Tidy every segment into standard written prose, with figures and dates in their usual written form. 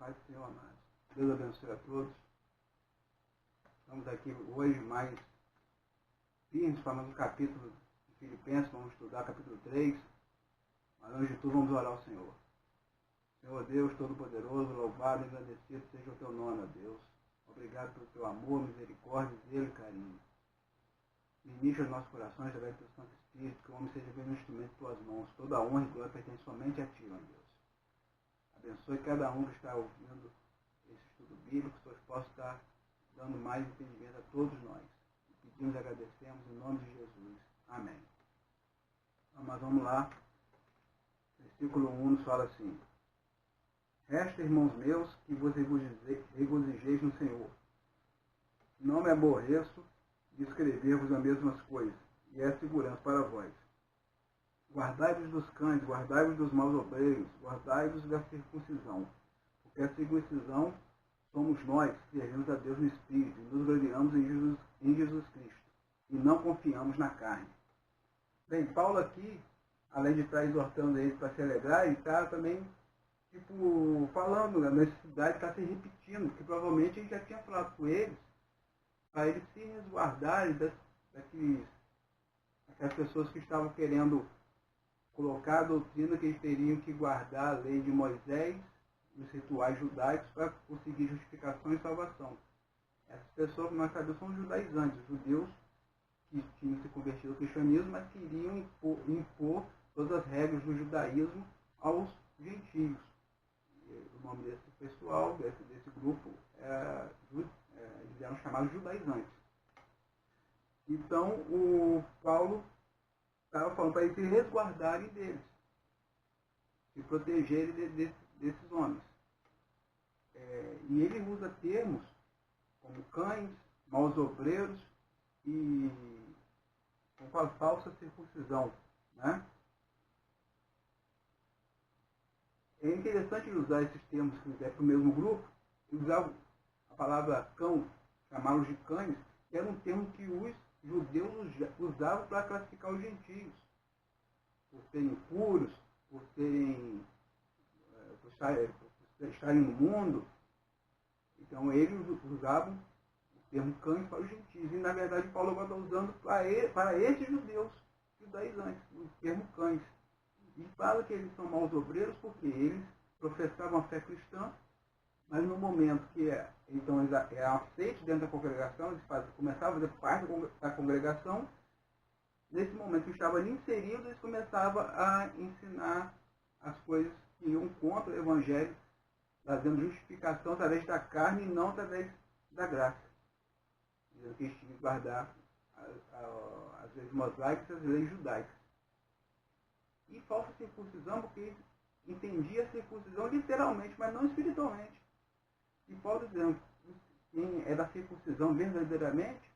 Pai do Senhor amado. Deus abençoe a todos. Estamos aqui hoje mais firmes para mais um capítulo de Filipenses. Vamos estudar capítulo 3. Mas antes de tudo vamos orar ao Senhor. Senhor Deus Todo-Poderoso, louvado e agradecido seja o teu nome, ó Deus. Obrigado pelo teu amor, misericórdia, zelo e carinho. Ministra os nossos corações através do teu Santo Espírito, que o homem seja bem um instrumento de tuas mãos. Toda a honra e glória pertence somente a ti, ó Deus. Abençoe cada um que está ouvindo esse estudo bíblico, que o possa estar dando mais entendimento a todos nós. Pedimos e agradecemos em nome de Jesus. Amém. Então, mas vamos lá. Versículo 1 nos fala assim: Resta, irmãos meus, que vos regozijeis no Senhor. Não me aborreço de escrever-vos as mesmas coisas, e é segurança para vós. Guardai-vos dos cães, guardai-vos dos maus obreiros, guardai-vos da circuncisão, porque a circuncisão somos nós que servimos a Deus no Espírito, e nos gloriamos em Jesus Cristo, e não confiamos na carne. Bem, Paulo aqui, além de estar exortando eles para celebrar, ele está também falando da necessidade de estar se repetindo, porque provavelmente ele já tinha falado com eles, para eles se resguardarem daquelas pessoas que estavam querendo colocar a doutrina que eles teriam que guardar a lei de Moisés, os rituais judaicos, para conseguir justificação e salvação. Essas pessoas que nós sabemos são judaizantes, judeus que tinham se convertido ao cristianismo, mas queriam impor todas as regras do judaísmo aos gentios. O nome desse pessoal, desse grupo, eles eram chamados judaizantes. Então, o Paulo estava falando para eles se resguardarem deles, se protegerem desses homens. E ele usa termos como cães, maus obreiros e com a falsa circuncisão, né? É interessante usar esses termos para o mesmo grupo, usar a palavra cão, chamá-los de cães, que era um termo que os judeus usavam para classificar os gentios, por serem impuros, por estarem no mundo. Então eles usavam o termo cães para os gentios. E na verdade Paulo agora está usando para esses judeus judaizantes o termo cães. E fala que eles são maus obreiros porque eles professavam a fé cristã, mas no momento que então eles eram aceitos dentro da congregação, eles começavam a fazer parte da congregação. Nesse momento que estavam ali inseridos, eles começavam a ensinar as coisas que iam contra o Evangelho, trazendo justificação através da carne e não através da graça. Dizendo que eles tinham que guardar as leis mosaicas e as leis judaicas. E falsa circuncisão, porque eles entendiam a circuncisão literalmente, mas não espiritualmente. E Paulo dizendo que quem é da circuncisão verdadeiramente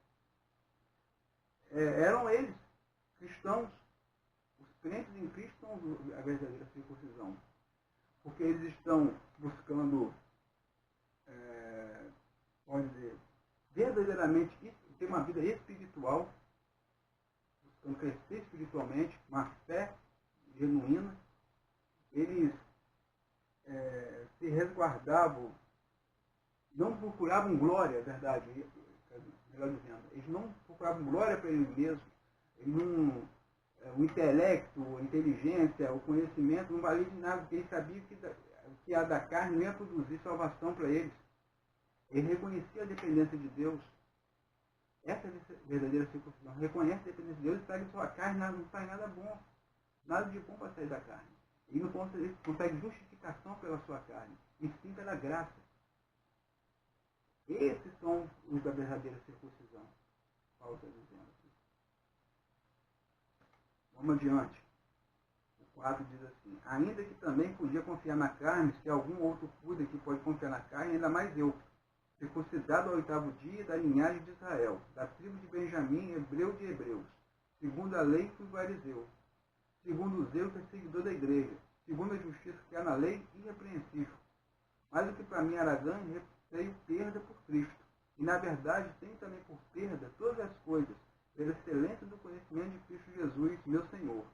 eram eles, cristãos. Os crentes em Cristo são a verdadeira circuncisão. Porque eles estão buscando, pode dizer, verdadeiramente ter uma vida espiritual, buscando crescer espiritualmente, uma fé genuína. Eles se resguardavam, não procuravam glória, verdade, melhor dizendo, eles não procuravam glória para eles mesmos, o intelecto, a inteligência, o conhecimento não valia de nada, porque eles sabiam que a da carne não ia produzir salvação para eles. Eles reconheciam a dependência de Deus. Essa é a verdadeira circuncisão. Reconhece a dependência de Deus e sai de sua carne, não sai nada bom. Nada de bom para sair da carne. Ele não consegue justificação pela sua carne, e sim pela graça. Esses são os da verdadeira circuncisão. Paulo está dizendo aqui. Vamos adiante. O 4 diz assim: Ainda que também podia confiar na carne, se algum outro cuida que pode confiar na carne, ainda mais eu, circuncidado ao 8º dia da linhagem de Israel, da tribo de Benjamim, hebreu de hebreus, segundo a lei fui fariseu, segundo o zelo perseguidor da igreja, segundo a justiça que há na lei, irrepreensível. Mas o que para mim era ganho, tenho perda por Cristo. E na verdade tenho também por perda todas as coisas, pela excelência do conhecimento de Cristo Jesus, meu Senhor,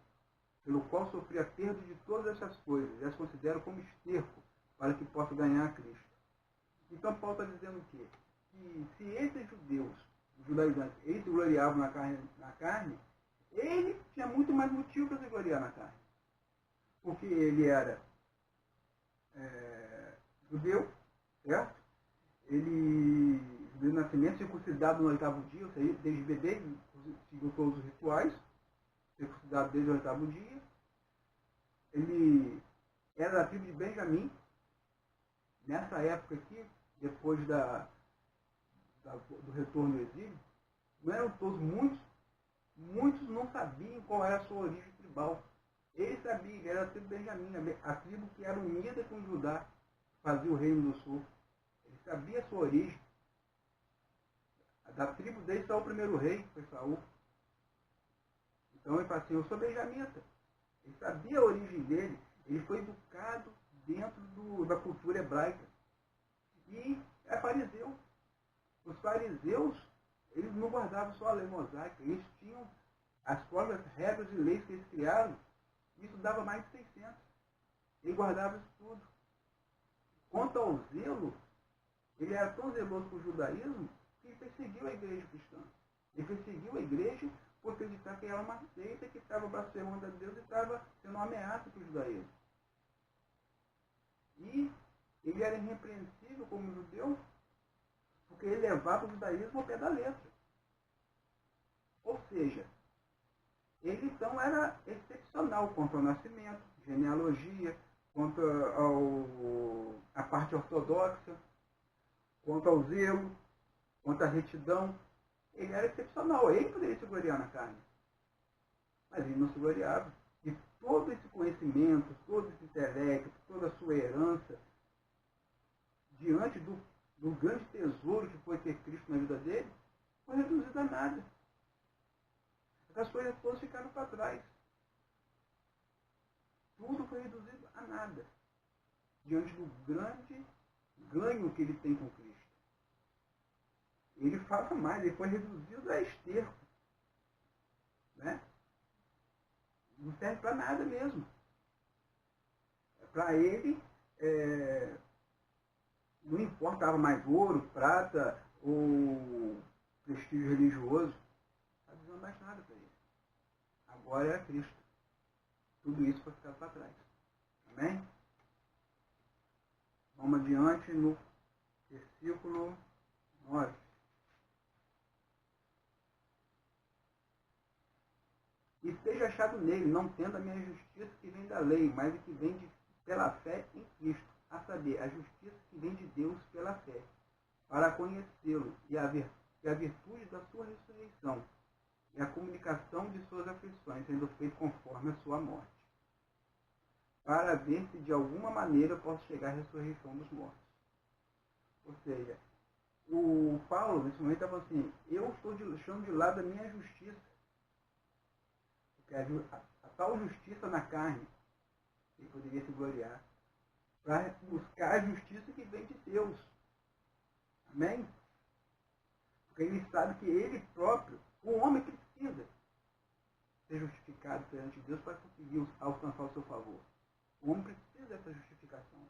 pelo qual sofri a perda de todas essas coisas, e as considero como esterco, para que possa ganhar a Cristo. Então Paulo está dizendo o quê? Que se esses judeus, os judaizantes, eles se gloriavam na carne, ele tinha muito mais motivo para se gloriar na carne. Porque ele era judeu, certo? Ele, judeu de nascimento, circuncidado no 8º dia, ou seja, desde bebê, seguiu todos os rituais, circuncidado desde o 8º dia. Ele era da tribo de Benjamim. Nessa época aqui, depois do retorno do exílio, não eram todos, muitos não sabiam qual era a sua origem tribal. Ele sabia, ele era da tribo de Benjamim, a tribo que era unida com Judá, fazia o reino do sul. Ele sabia a sua origem. Da tribo dele saiu o primeiro rei, foi Saul. Então ele fala assim, eu sou benjamita. Ele sabia a origem dele, ele foi educado dentro da cultura hebraica. E é fariseu. Os fariseus, eles não guardavam só a lei mosaica, eles tinham as próprias regras e leis que eles criaram. Isso dava mais de 600. Ele guardava isso tudo. Quanto ao zelo, ele era tão zeloso com o judaísmo que ele perseguiu a igreja cristã. Ele perseguiu a igreja por acreditar que era uma seita que estava blasfemando a Deus e estava sendo uma ameaça para o judaísmo. E ele era irrepreensível como judeu, porque ele levava o judaísmo ao pé da letra. Ou seja, ele então era excepcional quanto ao nascimento, genealogia, quanto à parte ortodoxa, quanto ao zelo, quanto à retidão. Ele era excepcional, ele poderia se gloriar na carne. Mas ele não se gloriava. E todo esse conhecimento, todo esse intelecto, toda a sua herança, diante do grande tesouro que foi ter Cristo na vida dele, foi reduzido a nada. As coisas todas ficaram para trás. Tudo foi reduzido a nada, diante do grande ganho que ele tem com Cristo. Ele fala mais, ele foi reduzido a esterco. Né? Não serve para nada mesmo. Para ele, não importava mais ouro, prata ou prestígio religioso. Não está dizendo mais nada para ele. Agora é Cristo. Tudo isso foi ficado para trás. Amém? Vamos adiante no versículo 9. E seja achado nele, não tendo a minha justiça que vem da lei, mas a que vem pela fé em Cristo, a saber, a justiça que vem de Deus pela fé, para conhecê-lo e a virtude da sua ressurreição e a comunicação de suas aflições, sendo feito conforme a sua morte, para ver se de alguma maneira eu posso chegar à ressurreição dos mortos. Ou seja, o Paulo, nesse momento, estava assim, eu estou deixando de lado a minha justiça, porque a tal justiça na carne, ele poderia se gloriar, para buscar a justiça que vem de Deus. Amém? Porque ele sabe que ele próprio, o homem precisa ser justificado perante Deus para conseguir alcançar o seu favor. O homem precisa dessa justificação.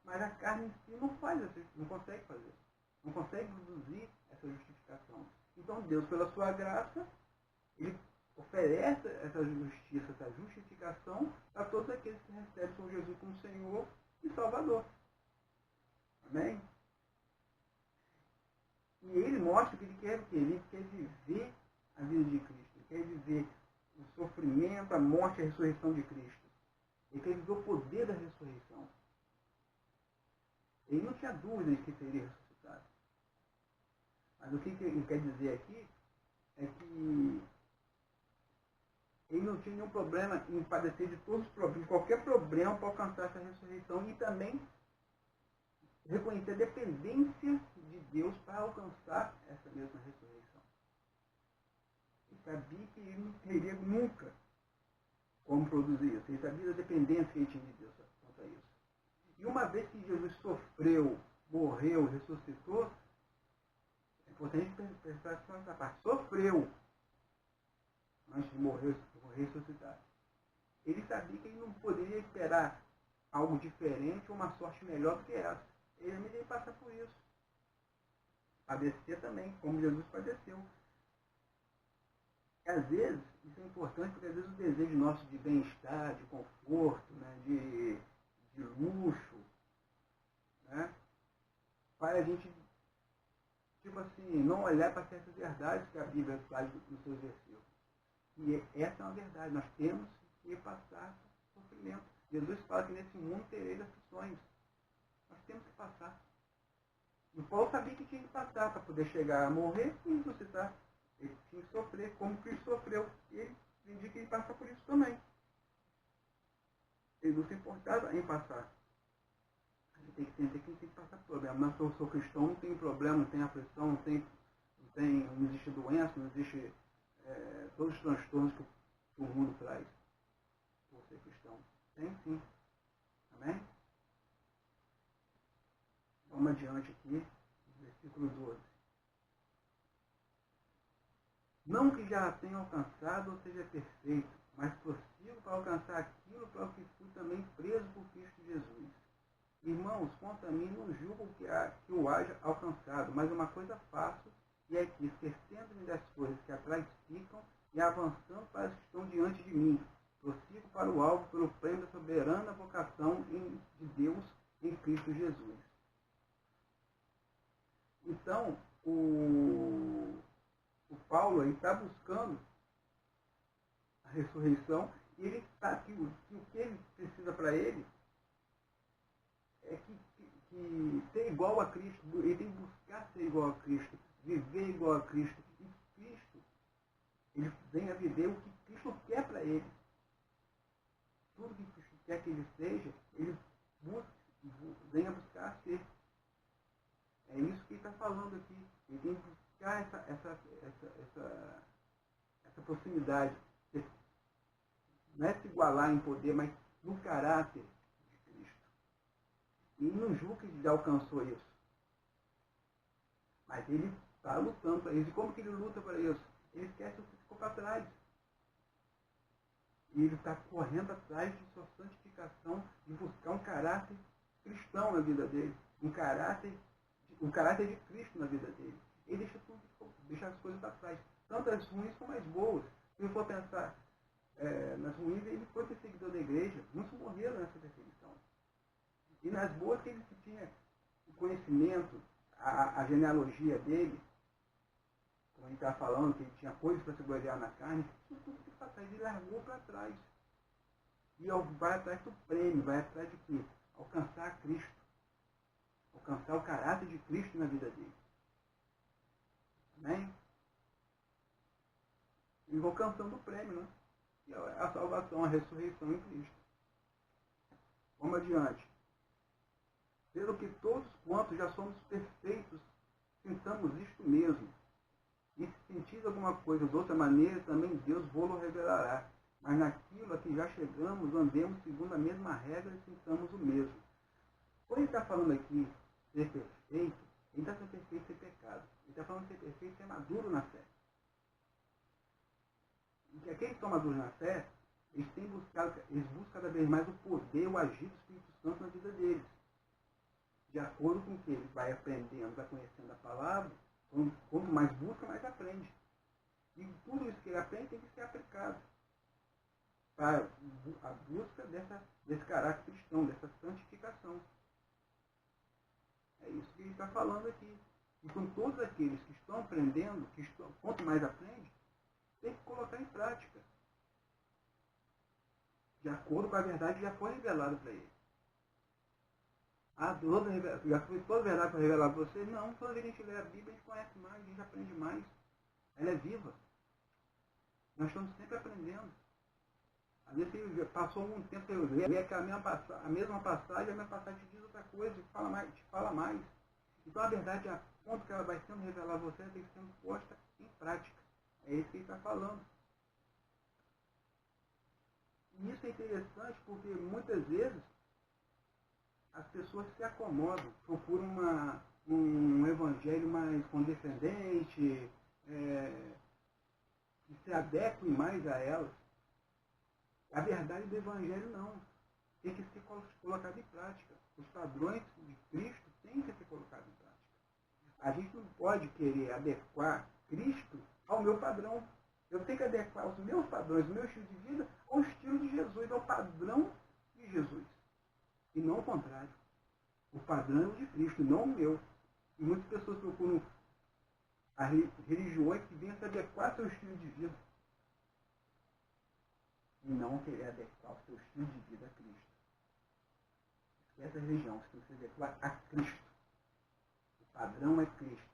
Mas a carne em si não consegue fazer. Não consegue produzir essa justificação. Então Deus, pela sua graça, ele oferece essa justiça, essa justificação a todos aqueles que recebem o Senhor Jesus como Senhor e Salvador. Amém? E ele mostra que ele quer o quê? Ele quer viver a vida de Cristo. Ele quer viver o sofrimento, a morte e a ressurreição de Cristo. Ele quer viver o poder da ressurreição. Ele não tinha dúvida de que seria ressuscitado. Mas o que ele quer dizer aqui é que ele não tinha nenhum problema em padecer de todos os problemas, qualquer problema para alcançar essa ressurreição e também reconhecer a dependência de Deus para alcançar essa mesma ressurreição. Ele sabia que ele não teria nunca como produzir isso. Ele sabia da dependência que ele tinha de Deus quanto a isso. E uma vez que Jesus sofreu, morreu, ressuscitou, é importante prestar atenção nessa parte. Sofreu antes de morrer, ressuscitar. Ele sabia que ele não poderia esperar algo diferente ou uma sorte melhor do que essa. Ele não ia passar por isso. padecer também, como Jesus padeceu. E às vezes, isso é importante porque às vezes o desejo nosso de bem-estar, de conforto, né, de luxo, né, faz a gente, tipo assim, não olhar para certas verdades que a Bíblia faz nos seus versículos. E essa é uma verdade, nós temos que passar por sofrimento. Jesus fala que nesse mundo tereis aflições. Nós temos que passar. E Paulo sabia que tinha que passar para poder chegar a morrer e ressuscitar. Ele tinha que sofrer como Cristo sofreu. E ele entendia que ele passa por isso também. Ele não se importava em passar. A gente tem que entender que ele tem que passar por problema. Mas eu sou cristão, não tem problema, não tem aflição, não existe doença, não existe todos os transtornos que o mundo traz por ser cristão. Tem sim. Amém? Vamos adiante aqui, versículo 12. Não que já tenha alcançado ou seja perfeito, mas prossigo para alcançar aquilo para o que fui também preso por Cristo Jesus. Irmãos, quanto a mim, não julgo que o haja alcançado, mas uma coisa faço, e é que, esquecendo-me das coisas que atrás ficam e avançando para as que estão diante de mim, prossigo para o alvo pelo prêmio da soberana vocação de Deus em Cristo Jesus. Então, o Paulo está buscando a ressurreição e ele está aqui, que o que ele precisa para ele é que ser igual a Cristo, ele tem que buscar ser igual a Cristo, viver igual a Cristo. E Cristo, ele vem a viver o que Cristo quer para ele. Tudo que Cristo quer que ele seja, ele vem a buscar ser. É isso que ele está falando aqui. Ele tem que buscar essa proximidade. Não é se igualar em poder, mas no caráter de Cristo. E não julga que já alcançou isso. Mas ele está lutando para isso. E como que ele luta para isso? Ele esquece o que ficou para trás. E ele está correndo atrás de sua santificação, de buscar um caráter cristão na vida dele. Um caráter de Cristo na vida dele. Ele deixa as coisas para trás. Tanto as ruins como as boas. Se eu for pensar nas ruins, ele foi perseguidor da igreja. Muitos morreram nessa perseguição. E nas boas que ele tinha o conhecimento, a genealogia dele, como a gente estava falando, que ele tinha coisas para se gloriar na carne, isso tudo ficou para trás. Ele largou para trás. E vai atrás do prêmio, vai atrás de quê? Alcançar a Cristo. Alcançar o caráter de Cristo na vida dele. Amém? E vou alcançando o prêmio, né? Que é a salvação, a ressurreição em Cristo. Vamos adiante. Pelo que todos quantos já somos perfeitos, sintamos isto mesmo. E se sentis alguma coisa de outra maneira, também Deus vos revelará. Mas naquilo a que já chegamos, andemos segundo a mesma regra e sintamos o mesmo. Quando ele está falando aqui ser perfeito, ele está sendo perfeito ser pecado. Ele está falando ser perfeito ser maduro na fé. E que aqueles que estão maduros na fé, eles buscam cada vez mais o poder, o agir do Espírito Santo na vida deles. De acordo com o que ele vai aprendendo, vai conhecendo a palavra, quanto mais busca, mais aprende. E tudo isso que ele aprende tem que ser aplicado para a busca desse caráter cristão, dessa santificação. É isso que ele está falando aqui. E com todos aqueles que estão aprendendo, quanto mais aprende, tem que colocar em prática. De acordo com a verdade que já foi revelada para ele. Já foi toda a verdade para revelar para você? Não, toda vez que a gente lê a Bíblia, a gente conhece mais, a gente aprende mais. Ela é viva. Nós estamos sempre aprendendo. Às vezes passou algum tempo, eu lê a mesma passagem te diz outra coisa, te fala mais. Então a verdade, a ponto que ela vai sendo revelada a você, tem que ser posta em prática. É isso que ele está falando. E isso é interessante porque muitas vezes as pessoas se acomodam, procuram um evangelho mais condescendente, que se adeque mais a elas. A verdade do evangelho não. Tem que ser colocado em prática. Os padrões de Cristo têm que ser colocados em prática. a gente não pode querer adequar Cristo ao meu padrão. Eu tenho que adequar os meus padrões, o meu estilo de vida, ao estilo de Jesus, ao padrão de Jesus. E não o contrário. O padrão é o de Cristo, não o meu. E muitas pessoas procuram as religiões que venham se adequar ao seu estilo de vida. E não querer adequar o seu estilo de vida a Cristo. Essa religião que tem que se adequar a Cristo. O padrão é Cristo.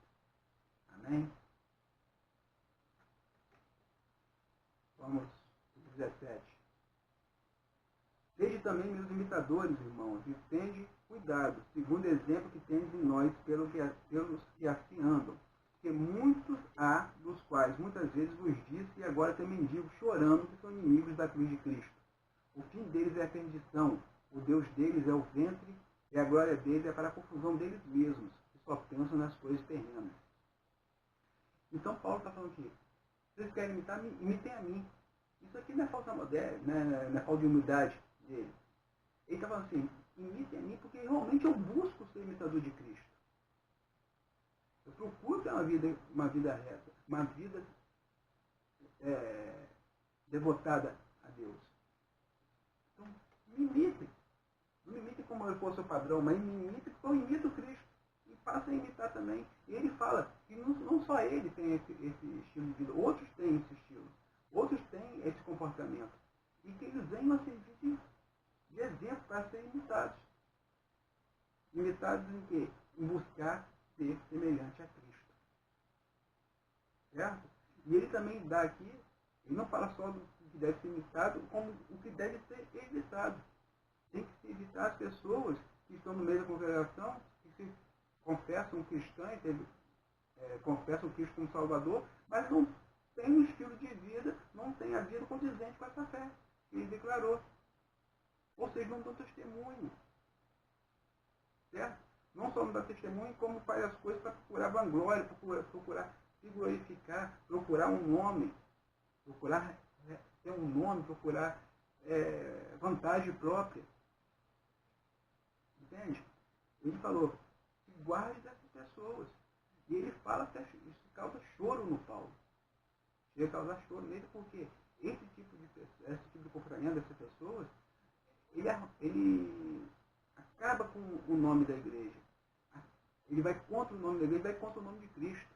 Amém? Vamos para 17. Sede também meus imitadores, irmãos, e tende cuidado, segundo o exemplo que tendes em nós, pelos que assim andam. Porque muitos há, dos quais muitas vezes vos disse, e agora também digo, chorando, que são inimigos da cruz de Cristo. O fim deles é a perdição, o Deus deles é o ventre, e a glória deles é para a confusão deles mesmos, que só pensam nas coisas terrenas. Então Paulo está falando aqui, vocês querem imitar, imitem a mim. Isso aqui não é falta moderna, não é falta de humildade dele. Ele está falando assim, imitem a mim, porque realmente eu busco ser imitador de Cristo. Eu procuro ter uma vida reta, uma vida devotada a Deus. Então, me imitem. Não me imitem como eu for seu padrão, mas me imitem porque eu imito Cristo. E passem a imitar também. E ele fala que não só ele tem esse estilo de vida, outros têm esse estilo. Outros têm esse comportamento. E que eles venham a servir de exemplo para serem imitados. Imitados em quê? Em buscar ser semelhante a Cristo. Certo? E ele também dá aqui, ele não fala só do que deve ser imitado, como o que deve ser evitado. Tem que se evitar as pessoas que estão no meio da congregação, que se confessam cristãs, confessam Cristo como Salvador, mas não tem um estilo de vida, não tem a vida condizente com essa fé que ele declarou. Ou seja, não dão testemunho. Certo? Não só não dá testemunho, como faz as coisas para procurar vanglória, procurar se glorificar, procurar um nome, procurar ter um nome, procurar vantagem própria. Entende? Ele falou, se guarde dessas pessoas. E ele fala que isso causa choro no Paulo. Chega a causar choro nele porque esse tipo de comportamento dessas pessoas, ele acaba com o nome da igreja. Ele vai contra o nome da igreja, vai contra o nome de Cristo.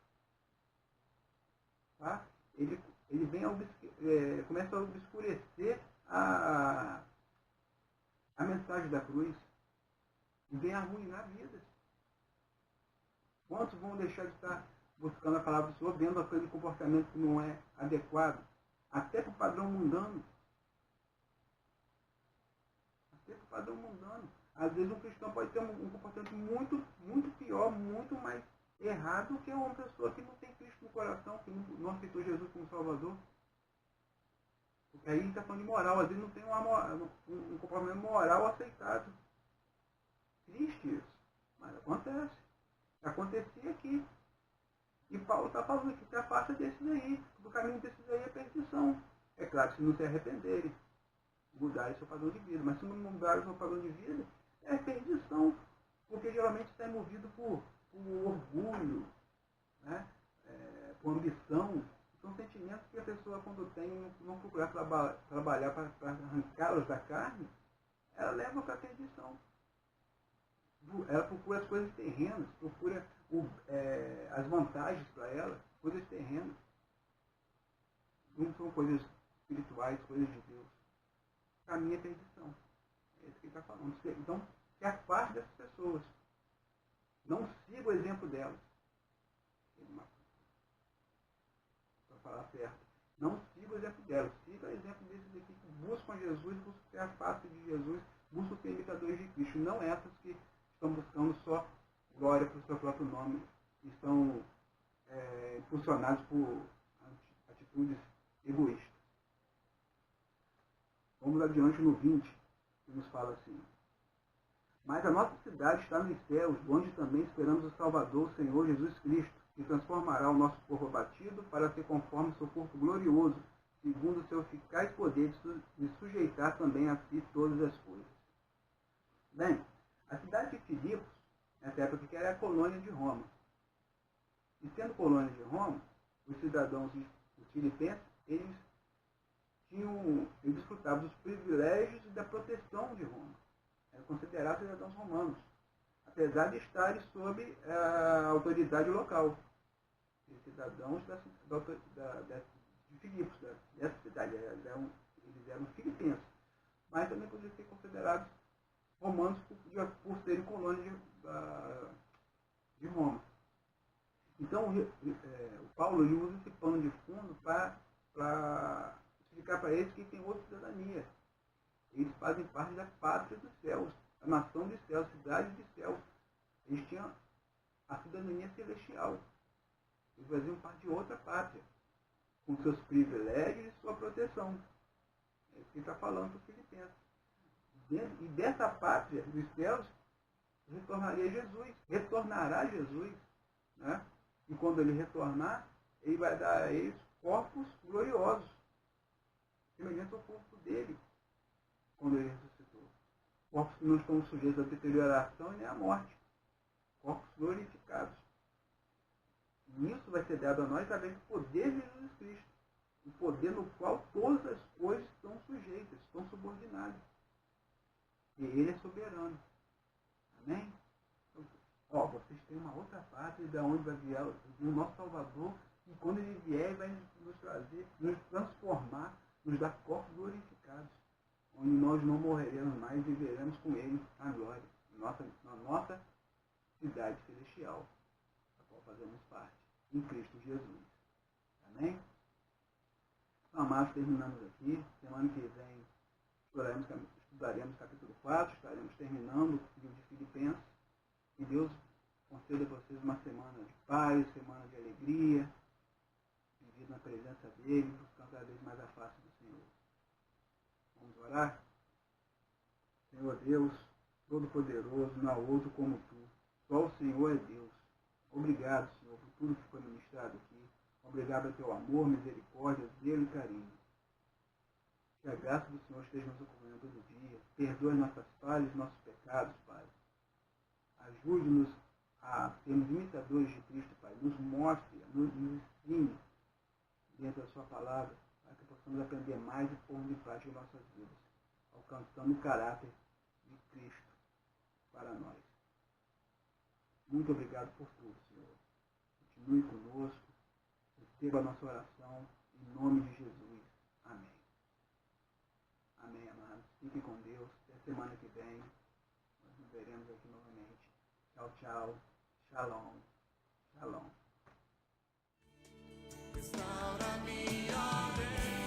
Tá? Ele vem começa a obscurecer a mensagem da cruz. E vem arruinar vidas. Quantos vão deixar de estar buscando a palavra do Senhor, vendo aquele comportamento que não é adequado, até para o padrão mundano. Até para o padrão mundano. Às vezes um cristão pode ter um comportamento muito, muito pior, muito mais errado que uma pessoa que não tem Cristo no coração, que não aceitou Jesus como Salvador. Porque aí está falando de moral, às vezes não tem um comportamento moral aceitado. Triste isso, mas acontece. Acontecia aqui. E Paulo está falando que se afasta desses aí. O caminho desses aí é perdição. É claro que se não se arrependerem, mudarem seu padrão de vida. Mas se não mudarem seu padrão de vida, é perdição. Porque geralmente está movido por orgulho, né? Por ambição. São sentimentos que a pessoa, quando tem, não procurar trabalhar para arrancá-los da carne, ela leva para a perdição. Ela procura as coisas terrenas, procura as vantagens para ela, coisas terrenas. Não são coisas espirituais, coisas de Deus. O caminho é perdição. É isso que ele está falando. Então, se afaste dessas pessoas. Não siga o exemplo delas. Para falar certo. Não siga o exemplo delas. Siga o exemplo desses aqui que buscam Jesus, buscam ter a face de Jesus, buscam ser imitadores de Cristo. Não essas que estão buscando só glória para o seu próprio nome, estão impulsionados por atitudes egoístas. Vamos adiante no 20, que nos fala assim. Mas a nossa cidade está nos céus, onde também esperamos o Salvador, o Senhor Jesus Cristo, que transformará o nosso corpo abatido para ser conforme o seu corpo glorioso, segundo o seu eficaz poder de sujeitar também a si todas as coisas. Bem, a cidade de Filipos, nessa época que era a colônia de Roma. E sendo colônia de Roma, os cidadãos dos filipenses, eles desfrutavam dos privilégios e da proteção de Roma. Eram considerados cidadãos romanos, apesar de estarem sob a autoridade local. Os cidadãos de Filipos, dessa cidade, eles eram filipenses, mas também poderiam ser considerados romanos por serem colônias de Roma. Então, o Paulo ele usa esse pano de fundo para explicar para eles que tem outra cidadania. Eles fazem parte da pátria dos céus, a nação dos céus, a cidade dos céus. Eles tinham a cidadania celestial. Eles faziam parte de outra pátria, com seus privilégios e sua proteção. É isso que ele está falando para os filipenses. E dessa pátria dos céus, retornará Jesus. Né? E quando ele retornar, ele vai dar a eles corpos gloriosos, semelhantes ao corpo dele, quando ele ressuscitou. Corpos que não estão sujeitos à deterioração e nem à morte. Corpos glorificados. E isso vai ser dado a nós através do poder de Jesus Cristo. O poder no qual todas as coisas estão sujeitas, estão subordinadas. E ele é soberano. Amém? Então, vocês têm uma outra pátria de onde vai vir o nosso Salvador, e quando ele vier, vai nos trazer, nos transformar, nos dar corpos glorificados, onde nós não morreremos mais e viveremos com ele a glória, na nossa cidade celestial, da qual fazemos parte, em Cristo Jesus. Amém? Então, amados, terminamos aqui. Semana que vem estudaremos capítulo 4, estaremos terminando o livro de Filipenses. Que Deus conceda a vocês uma semana de paz, semana de alegria, viver na presença dele, buscando cada vez mais a face do Senhor. Vamos orar? Senhor Deus, Todo-Poderoso, não há outro como tu. Só o Senhor é Deus. Obrigado, Senhor, por tudo que foi ministrado aqui. Obrigado pelo teu amor, misericórdia, zelo e carinho. Que a graça do Senhor esteja nos acompanhando todo dia. Perdoe nossas falhas, nossos pecados, Pai. Ajude-nos a sermos imitadores de Cristo, Pai. Nos mostre, nos ensine dentro da sua palavra, para que possamos aprender mais e pôr em prática em nossas vidas, alcançando o caráter de Cristo para nós. Muito obrigado por tudo, Senhor. Continue conosco, receba a nossa oração, em nome de Jesus. Amém. Amém, amados. Fiquem com Deus. Até semana que vem. Nós nos veremos aqui novamente. Tchau, tchau. Shalom. Shalom. Restaura-me, ó Deus,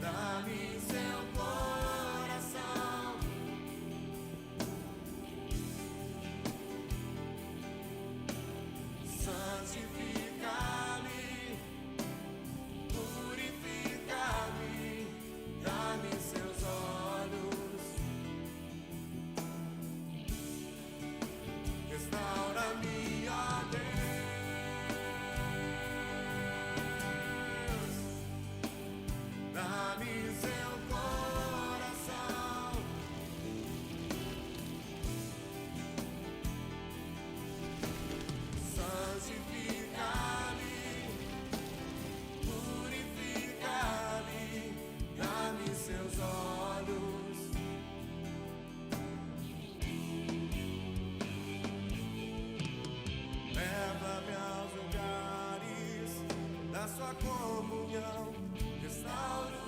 dá-me seu coração, santifica-me, purifica-me, dá-me seus olhos, restaura-me, ó Deus, dá-me seu coração, santifica-me, purifica-me, dá-me seus olhos, leva-me aos lugares da sua comunhão, restaura